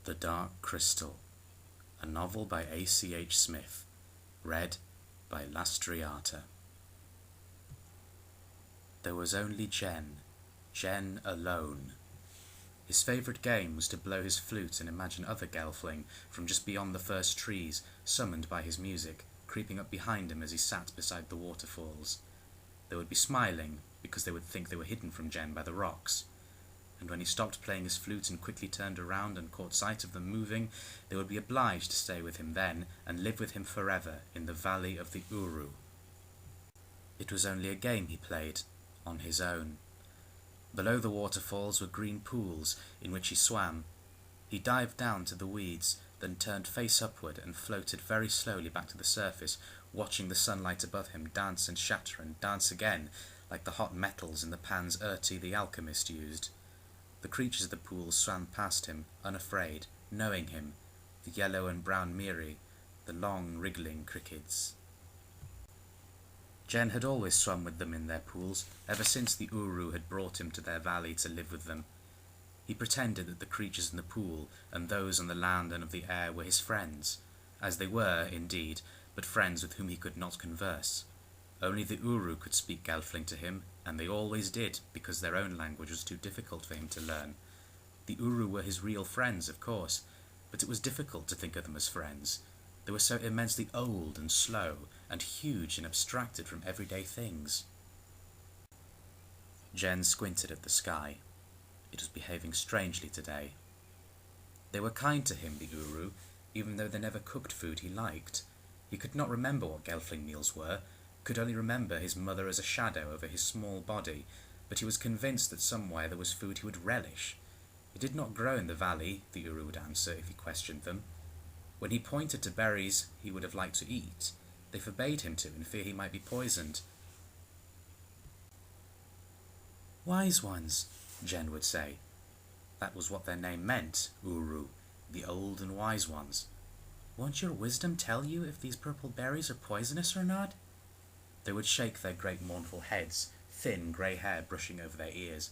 The Dark Crystal, a novel by A.C.H. Smith, read by Lastriata. There was only Jen alone. His favourite game was to blow his flute and imagine other gelfling from just beyond the first trees, summoned by his music, creeping up behind him as he sat beside the waterfalls. They would be smiling, because they would think they were hidden from Jen by the rocks. And when he stopped playing his flute and quickly turned around and caught sight of them moving, they would be obliged to stay with him then and live with him forever in the valley of the Uru. It was only a game he played, on his own. Below the waterfalls were green pools in which he swam. He dived down to the weeds, then turned face upward and floated very slowly back to the surface, watching the sunlight above him dance and shatter and dance again, like the hot metals in the pans Urti the alchemist used. The creatures of the pool swam past him, unafraid, knowing him, the yellow and brown miri, the long wriggling crickets. Jen had always swum with them in their pools, ever since the Uru had brought him to their valley to live with them. He pretended that the creatures in the pool and those on the land and of the air were his friends, as they were, indeed, but friends with whom he could not converse. Only the Uru could speak Gelfling to him, and they always did, because their own language was too difficult for him to learn. The Uru were his real friends, of course, but it was difficult to think of them as friends. They were so immensely old and slow, and huge and abstracted from everyday things. Jen squinted at the sky. It was behaving strangely today. They were kind to him, the Uru, even though they never cooked food he liked. He could not remember what Gelfling meals were, could only remember his mother as a shadow over his small body, but he was convinced that somewhere there was food he would relish. It did not grow in the valley, the Uru would answer if he questioned them. When he pointed to berries he would have liked to eat, they forbade him to in fear he might be poisoned. Wise ones, Jen would say. That was what their name meant, Uru, the old and wise ones. Won't your wisdom tell you if these purple berries are poisonous or not? They would shake their great mournful heads, thin grey hair brushing over their ears.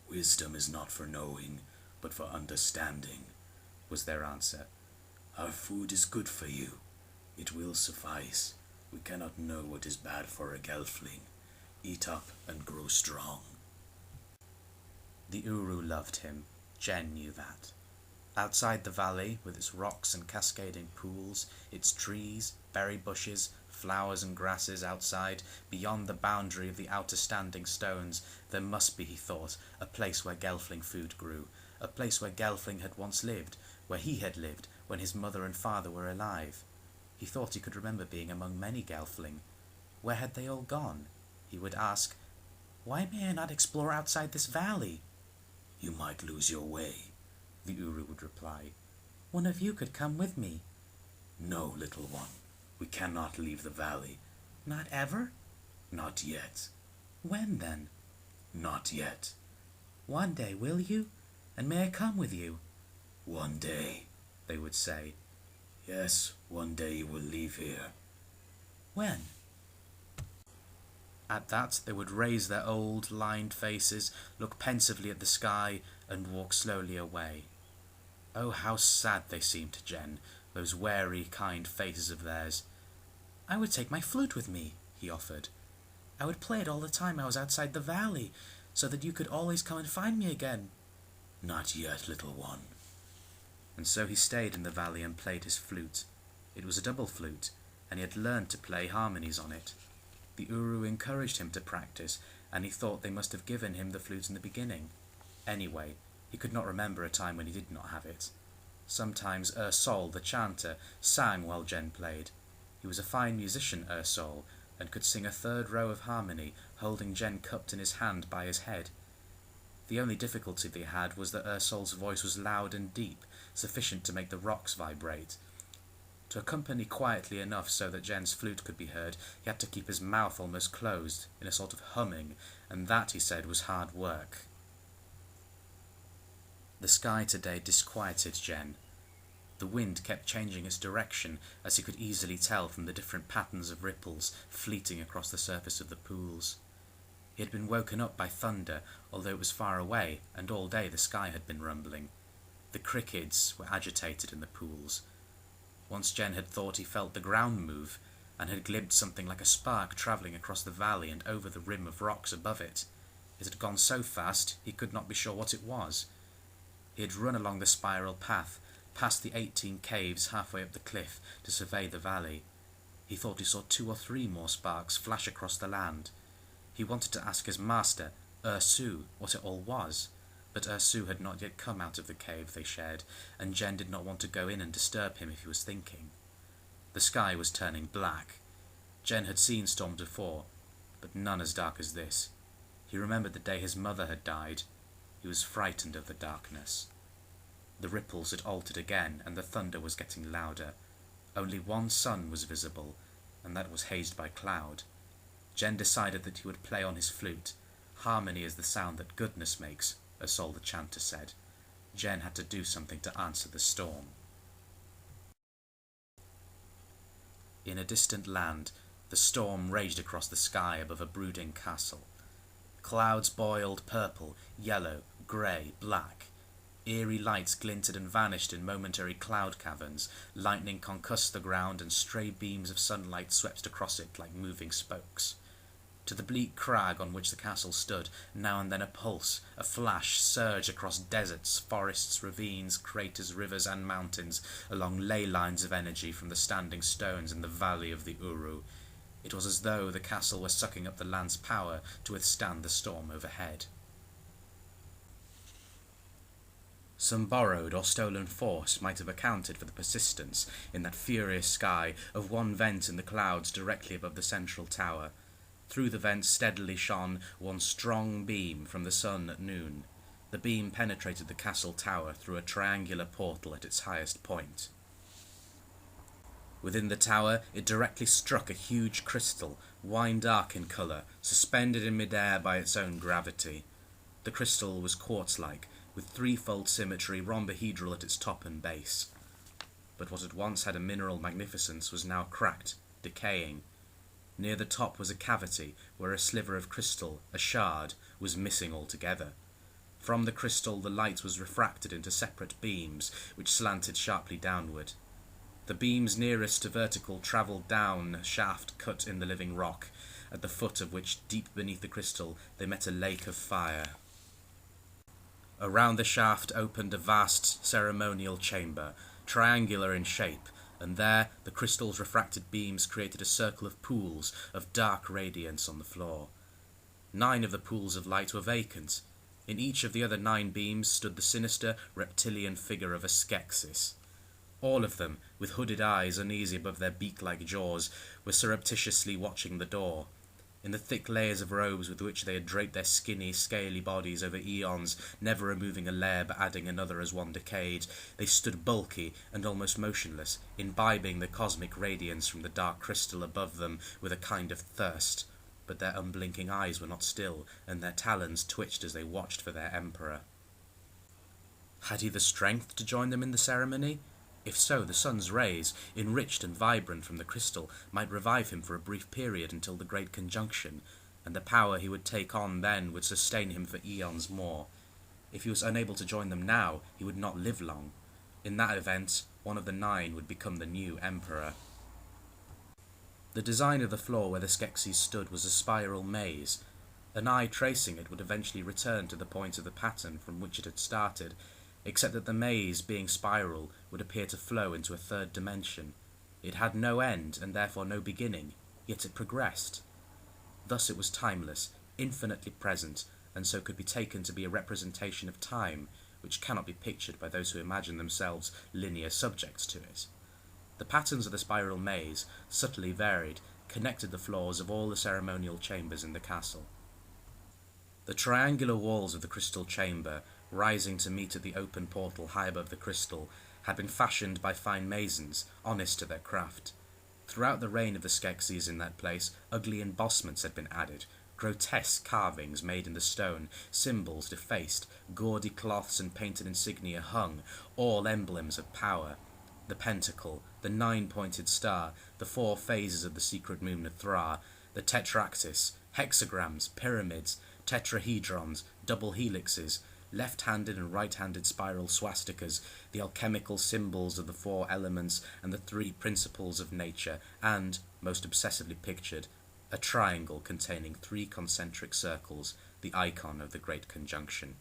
Wisdom is not for knowing, but for understanding, was their answer. Our food is good for you. It will suffice. We cannot know what is bad for a gelfling. Eat up and grow strong. The Uru loved him. Jen knew that. Outside the valley, with its rocks and cascading pools, its trees, berry bushes, flowers and grasses outside, beyond the boundary of the outer standing stones, there must be, he thought, a place where gelfling food grew, a place where gelfling had once lived, where he had lived when his mother and father were alive. He thought he could remember being among many gelfling. Where had they all gone? He would ask, Why may I not explore outside this valley? You might lose your way, the Uru would reply. One of you could come with me. No, little one. We cannot leave the valley. Not ever? Not yet. When then? Not yet. One day, will you? And may I come with you? One day, they would say. Yes, one day you will leave here. When? At that they would raise their old, lined faces, look pensively at the sky, and walk slowly away. Oh, how sad they seemed to Jen, those wary, kind faces of theirs. I would take my flute with me, he offered. I would play it all the time I was outside the valley, so that you could always come and find me again. Not yet, little one. And so he stayed in the valley and played his flute. It was a double flute, and he had learned to play harmonies on it. The Uru encouraged him to practice, and he thought they must have given him the flute in the beginning. Anyway, he could not remember a time when he did not have it. Sometimes Sol, the chanter, sang while Jen played. He was a fine musician, Sol, and could sing a third row of harmony, holding Jen cupped in his hand by his head. The only difficulty they had was that Sol's voice was loud and deep, sufficient to make the rocks vibrate. To accompany quietly enough so that Jen's flute could be heard, he had to keep his mouth almost closed, in a sort of humming, and that, he said, was hard work. The sky today disquieted Jen. The wind kept changing its direction, as he could easily tell from the different patterns of ripples fleeting across the surface of the pools. He had been woken up by thunder, although it was far away, and all day the sky had been rumbling. The crickets were agitated in the pools. Once Jen had thought he felt the ground move, and had glimpsed something like a spark travelling across the valley and over the rim of rocks above it. It had gone so fast he could not be sure what it was. He had run along the spiral path, past the 18 caves halfway up the cliff, to survey the valley. He thought he saw 2 or 3 more sparks flash across the land. He wanted to ask his master, Ursu, what it all was, but Ursu had not yet come out of the cave they shared, and Jen did not want to go in and disturb him if he was thinking. The sky was turning black. Jen had seen storms before, but none as dark as this. He remembered the day his mother had died. He was frightened of the darkness. The ripples had altered again, and the thunder was getting louder. Only one sun was visible, and that was hazed by cloud. Jen decided that he would play on his flute. Harmony is the sound that goodness makes, as Sol the chanter said. Jen had to do something to answer the storm. In a distant land, the storm raged across the sky above a brooding castle. Clouds boiled purple, yellow, grey, black. Eerie lights glinted and vanished in momentary cloud caverns. Lightning concussed the ground, and stray beams of sunlight swept across it like moving spokes. To the bleak crag on which the castle stood, now and then a pulse, a flash, surged across deserts, forests, ravines, craters, rivers, and mountains, along ley lines of energy from the standing stones in the valley of the Uru. It was as though the castle were sucking up the land's power to withstand the storm overhead. Some borrowed or stolen force might have accounted for the persistence, in that furious sky, of one vent in the clouds directly above the central tower. Through the vent steadily shone one strong beam from the sun at noon. The beam penetrated the castle tower through a triangular portal at its highest point. Within the tower, it directly struck a huge crystal, wine-dark in colour, suspended in mid-air by its own gravity. The crystal was quartz-like, with threefold symmetry, rhombohedral at its top and base. But what had once had a mineral magnificence was now cracked, decaying. Near the top was a cavity where a sliver of crystal, a shard, was missing altogether. From the crystal the light was refracted into separate beams, which slanted sharply downward. The beams nearest to vertical travelled down a shaft cut in the living rock, at the foot of which, deep beneath the crystal, they met a lake of fire. Around the shaft opened a vast ceremonial chamber, triangular in shape, and there the crystal's refracted beams created a circle of pools of dark radiance on the floor. 9 of the pools of light were vacant. In each of the other 9 beams stood the sinister reptilian figure of a Skeksis. All of them, with hooded eyes uneasy above their beak-like jaws, were surreptitiously watching the door. In the thick layers of robes with which they had draped their skinny, scaly bodies over eons, never removing a layer but adding another as one decayed, they stood bulky and almost motionless, imbibing the cosmic radiance from the dark crystal above them with a kind of thirst. But their unblinking eyes were not still, and their talons twitched as they watched for their emperor. Had he the strength to join them in the ceremony? If so, the sun's rays, enriched and vibrant from the crystal, might revive him for a brief period until the great conjunction, and the power he would take on then would sustain him for eons more. If he was unable to join them now, he would not live long. In that event, one of the 9 would become the new emperor. The design of the floor where the Skeksis stood was a spiral maze. An eye tracing it would eventually return to the point of the pattern from which it had started, except that the maze, being spiral, would appear to flow into a third dimension. It had no end, and therefore no beginning, yet it progressed. Thus it was timeless, infinitely present, and so could be taken to be a representation of time, which cannot be pictured by those who imagine themselves linear subjects to it. The patterns of the spiral maze, subtly varied, connected the floors of all the ceremonial chambers in the castle. The triangular walls of the crystal chamber, rising to meet at the open portal high above the crystal, had been fashioned by fine masons, honest to their craft. Throughout the reign of the Skeksis in that place, ugly embossments had been added, grotesque carvings made in the stone, symbols defaced, gaudy cloths and painted insignia hung, all emblems of power. The pentacle, the 9-pointed star, the 4 phases of the secret moon of Thra, the tetractys, hexagrams, pyramids, tetrahedrons, double helixes, left-handed and right-handed spiral swastikas, the alchemical symbols of the four elements and the three principles of nature, and, most obsessively pictured, a triangle containing three concentric circles, the icon of the Great Conjunction.